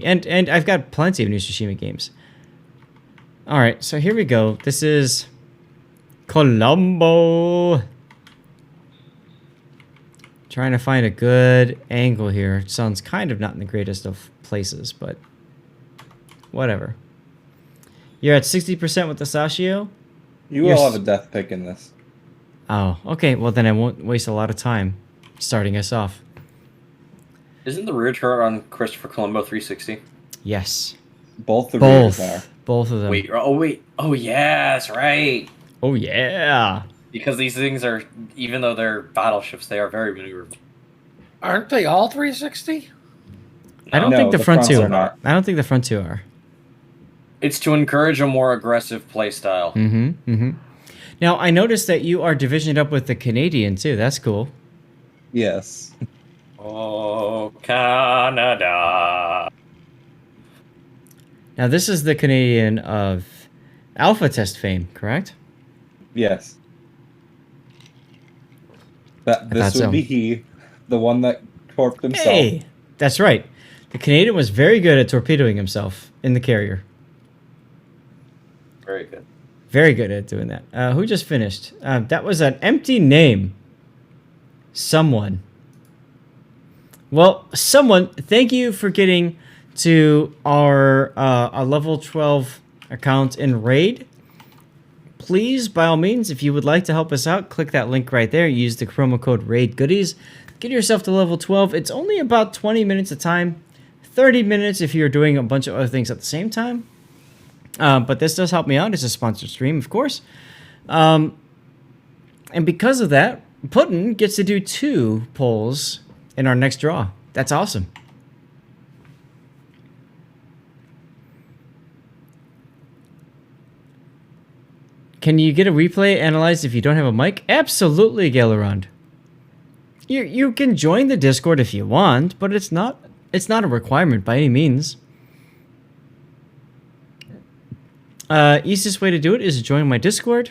And I've got plenty of new Tsushima games. All right, so here we go. This is Colombo. Trying to find a good angle here. It sounds kind of not in the greatest of places, but whatever. You're at 60% with the Sashio? You will have a death pick in this. Oh, okay. Well, then I won't waste a lot of time starting us off. Isn't the rear turret on Christopher Colombo 360? Yes. Both the rears are. Both of them. Wait. Oh, yeah, that's right. Oh, yeah. Because these things are, even though they're battleships, they are very maneuverable. Aren't they all 360? I don't think the front two are. I don't think the front two are. It's to encourage a more aggressive playstyle. Now, I noticed that you are divisioned up with the Canadian, too. That's cool. Yes. Oh, Canada. Now, this is the Canadian of Alpha Test fame, correct? Yes. This would be he, the one that torped himself. Hey, that's right. The Canadian was very good at torpedoing himself in the carrier. Very good. Very good at doing that. Who just finished? That was an empty name. Someone. Well, someone, thank you for getting to our level 12 account in Raid. Please, by all means, if you would like to help us out, click that link right there. Use the promo code RAIDGOODIES. Get yourself to level 12. It's only about 20 minutes of time. 30 minutes if you're doing a bunch of other things at the same time. But this does help me out. It's a sponsored stream, of course. And because of that, Putin gets to do 2 polls in our next draw. That's awesome. Can you get a replay analyzed if you don't have a mic? Absolutely, Galerond. You can join the Discord if you want, but it's not a requirement by any means. Easiest way to do it is to join my Discord.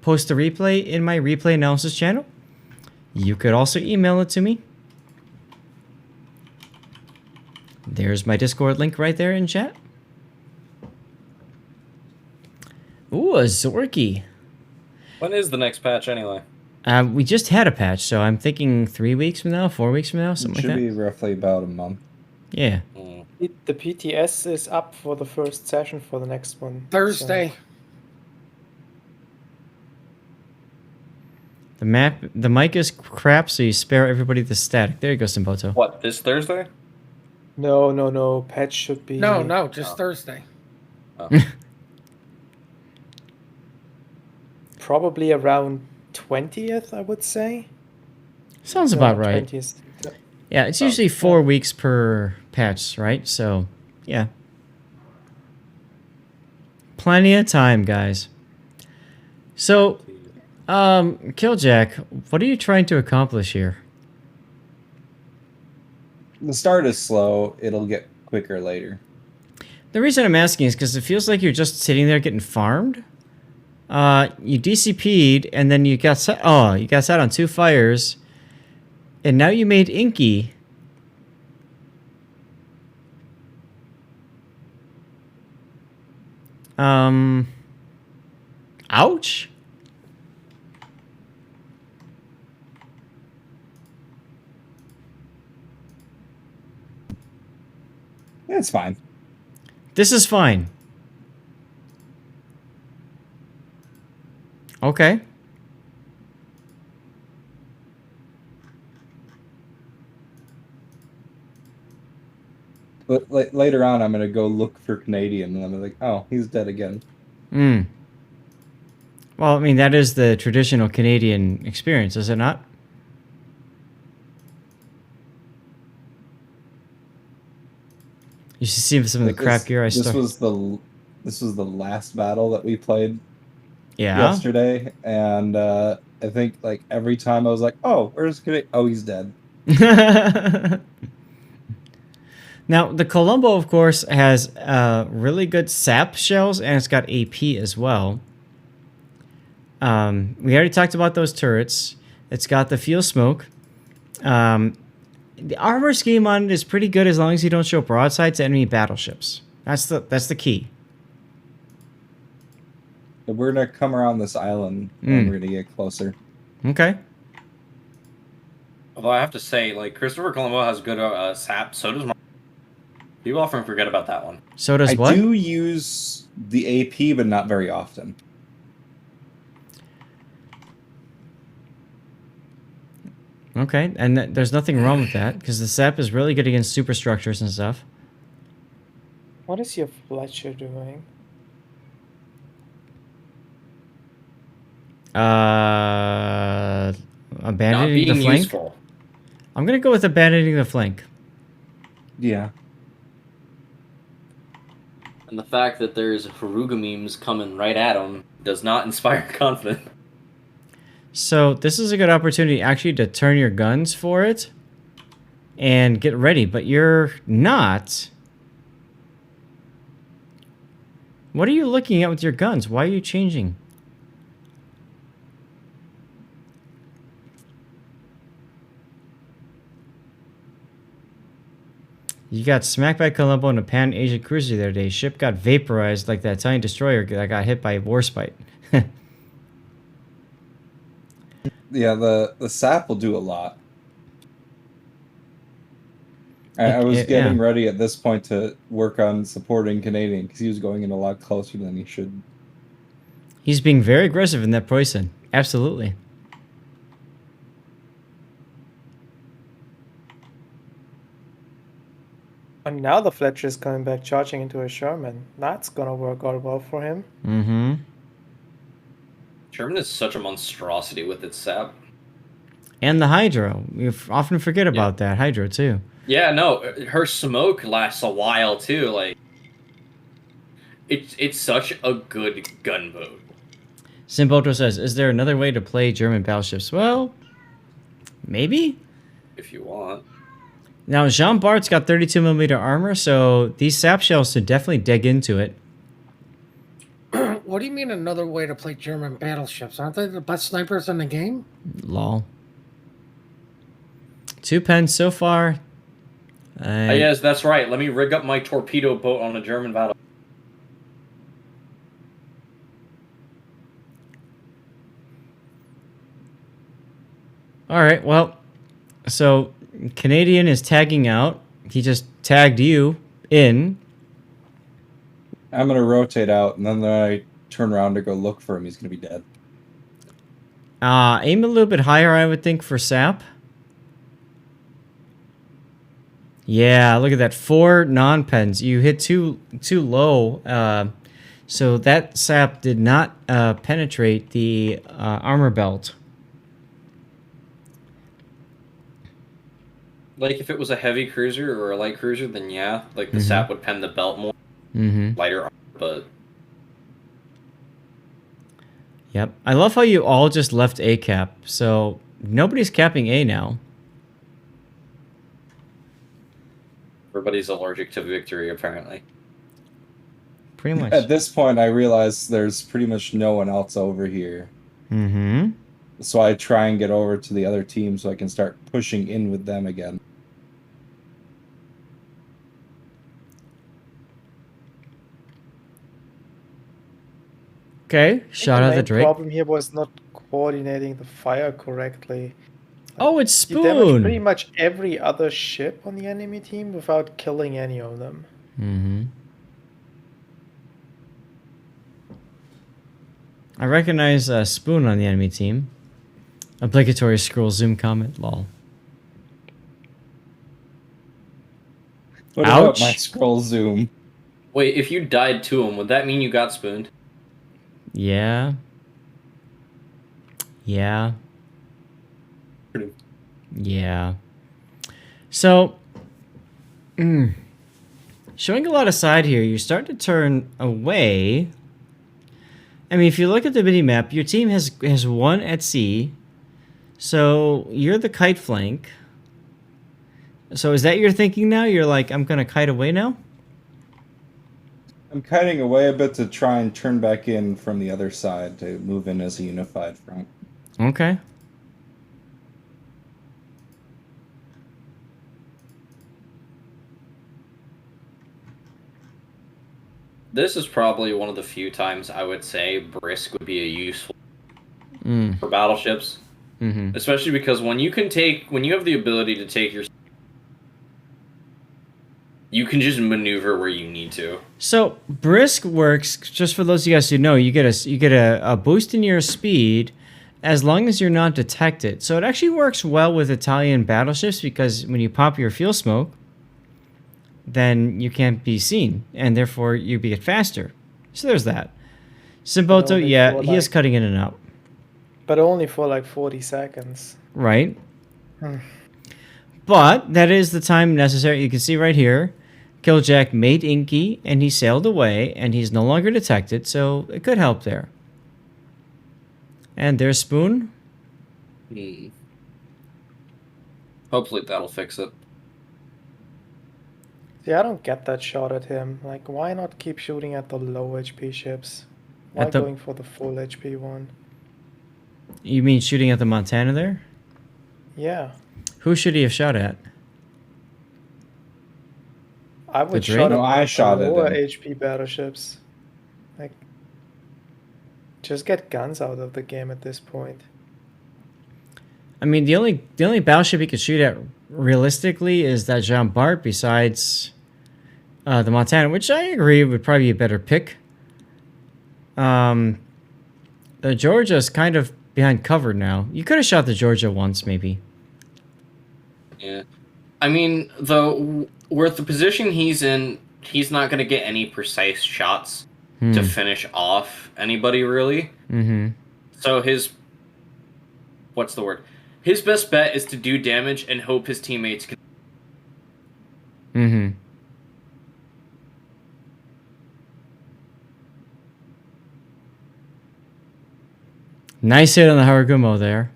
Post the replay in my replay analysis channel. You could also email it to me. There's my Discord link right there in chat. Ooh, a Zorky. When is the next patch anyway? We just had a patch, so I'm thinking 3 weeks from now, 4 weeks from now, something like that. Should be roughly about a month. Yeah. The PTS is up for the first session for the next one. Thursday. So. The mic is crap, so you spare everybody the static. There you go, Simboto. What, this Thursday? No. Patch should be... No, just Thursday. Oh. Probably around 20th, I would say. Sounds about right. 20th. Yeah, it's usually 4 weeks per patch, right? So, yeah. Plenty of time, guys. So, Killjack, what are you trying to accomplish here? The start is slow. It'll get quicker later. The reason I'm asking is because it feels like you're just sitting there getting farmed. You DCP'd, and then you got set. Oh, you got set on 2 fires, and now you made Inky. Ouch. Yeah, it's fine. This is fine. Okay. But later on, I'm going to go look for Canadian, and I'm like, oh, he's dead again. Well, I mean, that is the traditional Canadian experience, is it not? You should see some of the crap gear I This stuck. was the last battle that we played Yeah. yesterday, and I think like every time I was like, oh, where's Canadian? Oh, he's dead. Now, the Colombo, of course, has really good sap shells, and it's got AP as well. We already talked about those turrets. It's got the fuel smoke. The armor scheme on it is pretty good as long as you don't show broadsides to enemy battleships. That's the key. We're gonna come around this island and we're gonna get closer. Okay. Although I have to say, like, Christopher Colombo has good sap, so does Mark. People often forget about that one. So does I what? do use the AP, but not very often. Okay, and there's nothing wrong with that, because the sap is really good against superstructures and stuff. What is your Fletcher doing? Abandoning the being flank? useful. I'm going to go with abandoning the flank. Yeah. And the fact that there's Haruga memes coming right at him does not inspire confidence. So this is a good opportunity actually to turn your guns for it and get ready, but you're not. What are you looking at with your guns? Why are you changing? You got smacked by Colombo in a Pan-Asia cruiser the other day. Ship got vaporized like that Italian destroyer that got hit by a Warspite. Yeah, the sap will do a lot. I was getting ready at this point to work on supporting Canadian because he was going in a lot closer than he should. He's being very aggressive in that poison. Absolutely. And now the Fletcher is coming back, charging into a Sherman. That's gonna work out well for him. Mm-hmm. Sherman is such a monstrosity with its sap. And the Hydro. You often forget about that. Hydro, too. Yeah, no, her smoke lasts a while, too. Like, it's such a good gunboat. Simboto says, is there another way to play German battleships? Well, maybe? If you want. Now, Jean Bart's got 32mm armor, so these sap shells should definitely dig into it. What do you mean another way to play German battleships? Aren't they the best snipers in the game? Lol. 2 pens so far. Yes, that's right. Let me rig up my torpedo boat on a German battle. Alright, well, so Canadian is tagging out. He just tagged you in. I'm going to rotate out, and then when I turn around to go look for him, he's going to be dead. Aim a little bit higher, I would think, for sap. Yeah, look at that. 4 non-pens. You hit too low. So that sap did not penetrate the armor belt. Like, if it was a heavy cruiser or a light cruiser, then yeah, like, the sap would pen the belt more. Lighter armor, but... Yep. I love how you all just left A cap. So nobody's capping A now. Everybody's allergic to victory, apparently. Pretty much. At this point, I realize there's pretty much no one else over here. Mm-hmm. So I try and get over to the other team so I can start pushing in with them again. Okay, shot out the Drake. The problem here was not coordinating the fire correctly. Oh, it's He damaged Spoon. pretty much every other ship on the enemy team without killing any of them. Mm-hmm. I recognize Spoon on the enemy team. Obligatory scroll zoom comment, lol. What Ouch. about my scroll zoom? Wait, if you died to him, would that mean you got spooned? Yeah. Yeah. Yeah. So, showing a lot of side here, you're starting to turn away. I mean, if you look at the mini map, your team has 1 at sea. So you're the kite flank. So is that your thinking now? You're like, I'm gonna kite away now? I'm kiting away a bit to try and turn back in from the other side to move in as a unified front. Okay. This is probably one of the few times I would say Brisk would be a useful for battleships. Especially because when you have the ability to take your, you can just maneuver where you need to. So Brisk works, just for those of you guys who know, you get a boost in your speed as long as you're not detected. So it actually works well with Italian battleships because when you pop your fuel smoke, then you can't be seen, and therefore you get faster. So there's that. Simboto, yeah, he is cutting in and out. But only for like 40 seconds. Right. But that is the time necessary. You can see right here, Killjack made Inky, and he sailed away, and he's no longer detected, so it could help there. And there's Spoon. Hopefully that'll fix it. Yeah, I don't get that shot at him. Like, why not keep shooting at the low HP ships? Why going for the full HP one? You mean shooting at the Montana there? Yeah. Who should he have shot at? I would Drake? shot No, I shot at at lower him. HP battleships. Like, just get guns out of the game at this point. I mean, the only battleship he could shoot at realistically is that Jean Bart besides the Montana, which I agree would probably be a better pick. The Georgia's kind of behind cover now. You could have shot the Georgia once, maybe. Yeah. I mean, though, with the position he's in, he's not going to get any precise shots to finish off anybody, really. So what's the word? His best bet is to do damage and hope his teammates can... Nice hit on the Haragumo there.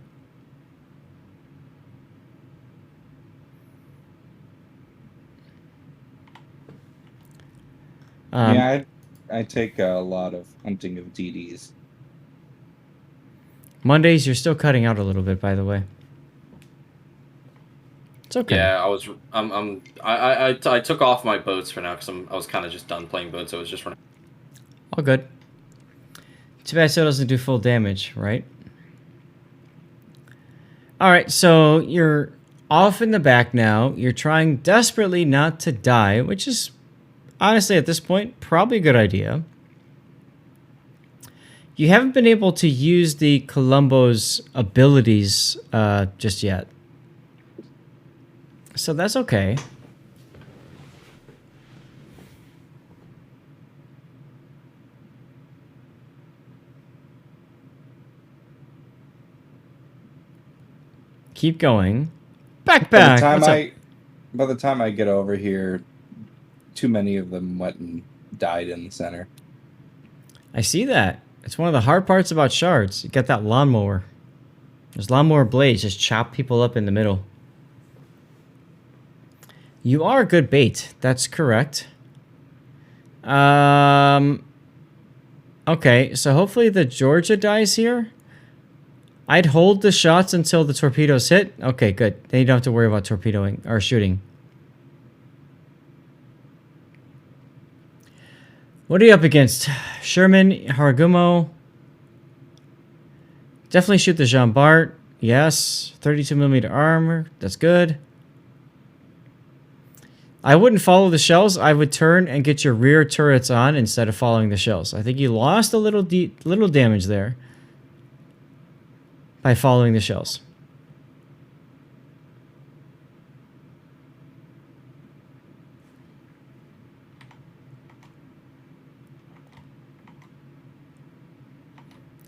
Yeah, I take a lot of hunting of DDs. Mondays, you're still cutting out a little bit, by the way. It's okay. Yeah, I took off my boats for now because I was kind of just done playing boats. I was just running. All good. Too bad so doesn't do full damage, right? All right, so you're off in the back now. You're trying desperately not to die, which is honestly at this point probably a good idea. You haven't been able to use the Colombo's abilities just yet. So that's okay. Keep going. Back. By the time I get over here, too many of them went and died in the center. I see that. It's one of the hard parts about Shards. You got that lawnmower. Those lawnmower blades just chop people up in the middle. You are a good bait. That's correct. Okay, so hopefully the Georgia dies here. I'd hold the shots until the torpedoes hit. Okay, good. Then you don't have to worry about torpedoing or shooting. What are you up against? Sherman, Haragumo. Definitely shoot the Jean Bart. Yes. 32mm armor. That's good. I wouldn't follow the shells. I would turn and get your rear turrets on instead of following the shells. I think you lost a little damage there by following the shells.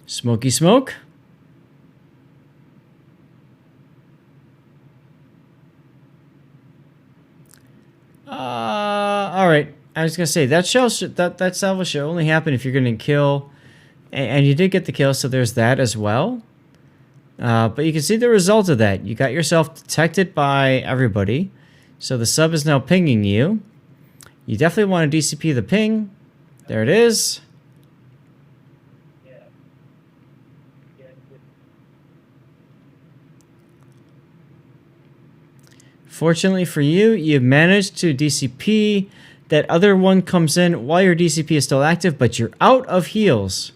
Smoky smoke. All right. I was gonna say that that salvo should only happen if you're gonna kill, and you did get the kill, so there's that as well. But you can see the result of that. You got yourself detected by everybody, so the sub is now pinging you. You definitely want to DCP the ping. There it is. Fortunately for you, you've managed to DCP that other one comes in while your DCP is still active, but you're out of heals.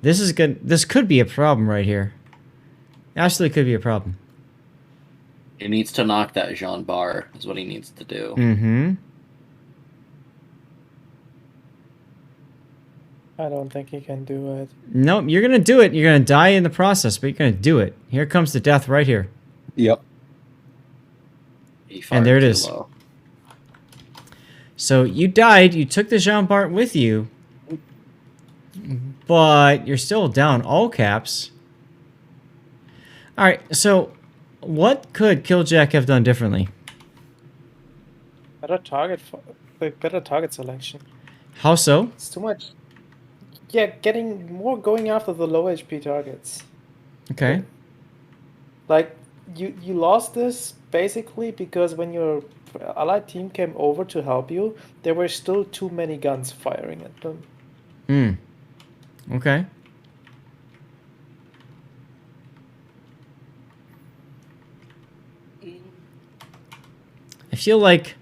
This is good. This could be a problem right here. Absolutely could be a problem. He needs to knock that Jean Bar, is what he needs to do. Mm-hmm. I don't think he can do it. Nope, you're going to do it. You're going to die in the process, but you're going to do it. Here comes the death right here. Yep. He And there it fired is. too low. So you died. You took the Jean Bart with you, but you're still down all caps. All right, so what could Killjack have done differently? Better target selection. How so? It's too much. Yeah, getting more going after the low HP targets. Okay. Like you lost this basically because when your allied team came over to help you, there were still too many guns firing at them. Hmm. Okay. I feel like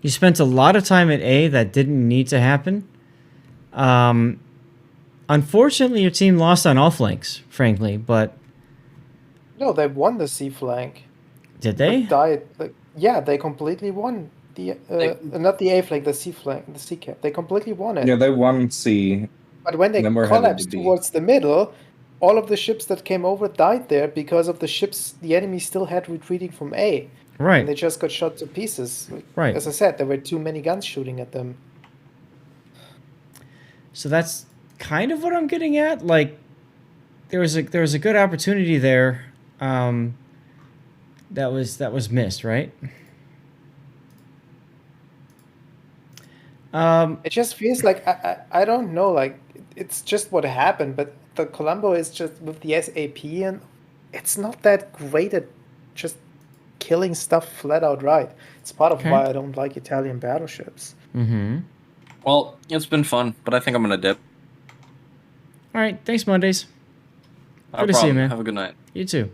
you spent a lot of time at A that didn't need to happen. Unfortunately, your team lost on all flanks, frankly, but... No, they won the C flank. Did they? Died. Yeah, they completely won the not the A flank, the C flank, the C cap. They completely won it. Yeah, they won C. But when they then we're headed to collapsed B. towards the middle, all of the ships that came over died there because of the ships the enemy still had retreating from A. Right. And they just got shot to pieces. Right. As I said, there were too many guns shooting at them. So that's kind of what I'm getting at. Like, there was a good opportunity there, that was missed, right? It just feels like I don't know, like it's just what happened, but the Colombo is just with the SAP and it's not that great at just killing stuff flat out right. It's part of Okay. why I don't like Italian battleships. Mm-hmm. Well, it's been fun, but I think I'm gonna dip. All right. Thanks, Mondays. No Good to see you, problem. man. Have a good night. You too.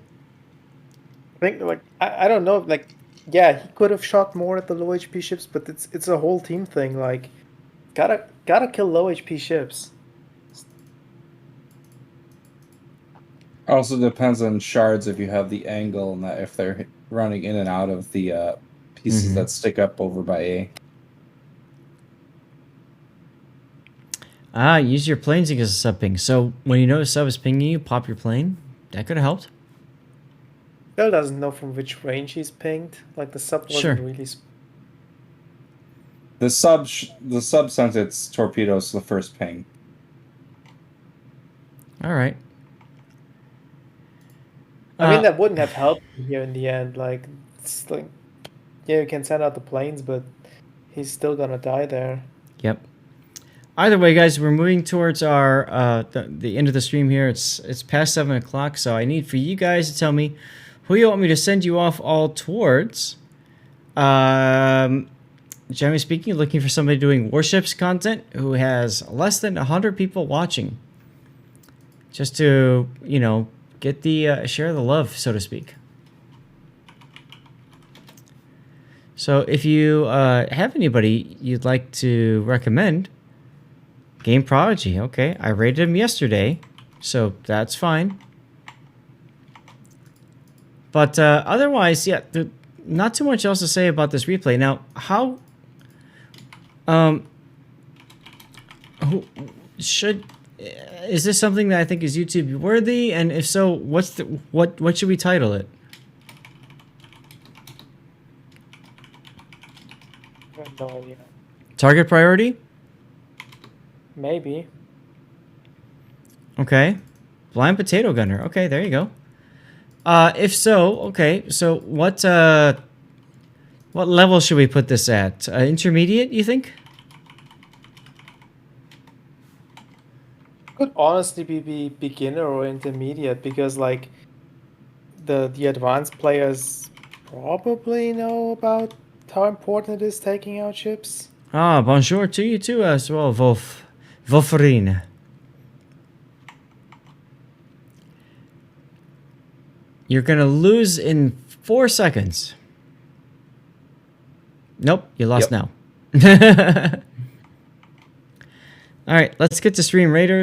I think like I don't know, like yeah, he could have shot more at the low HP ships, but it's a whole team thing. Like gotta kill low HP ships. Also depends on shards if you have the angle and that if they're running in and out of the pieces Mhm. that stick up over by A. Use your planes as a sub ping. So when you know a sub is pinging you, pop your plane. That could have helped. Still doesn't know from which range he's pinged. Like the sub wasn't Sure. really. The sub sent its torpedoes to the first ping. All right. I mean, that wouldn't have helped here in the end. Like, it's like, yeah, you can send out the planes, but he's still gonna die there. Yep. Either way, guys, we're moving towards our the end of the stream here. It's past 7 o'clock, so I need for you guys to tell me who you want me to send you off all towards. Generally speaking, looking for somebody doing Warships content who has less than 100 people watching. Just to, you know, get the share the love, so to speak. So if you have anybody you'd like to recommend, Game Prodigy, okay. I rated him yesterday, so that's fine. But otherwise, yeah, not too much else to say about this replay. Now, how... who should... Is this something that I think is YouTube worthy? And if so, what should we title it? I have no idea. Target priority? Maybe. Okay. Blind potato gunner. Okay, there you go. If so, okay. So what level should we put this at? Intermediate, you think? Could honestly be beginner or intermediate because like the advanced players probably know about how important it is taking out ships. Ah, bonjour to you too as well, Wolferine. You're gonna lose in 4 seconds. Nope, you lost Yep. now. All right, let's get to Stream Raiders.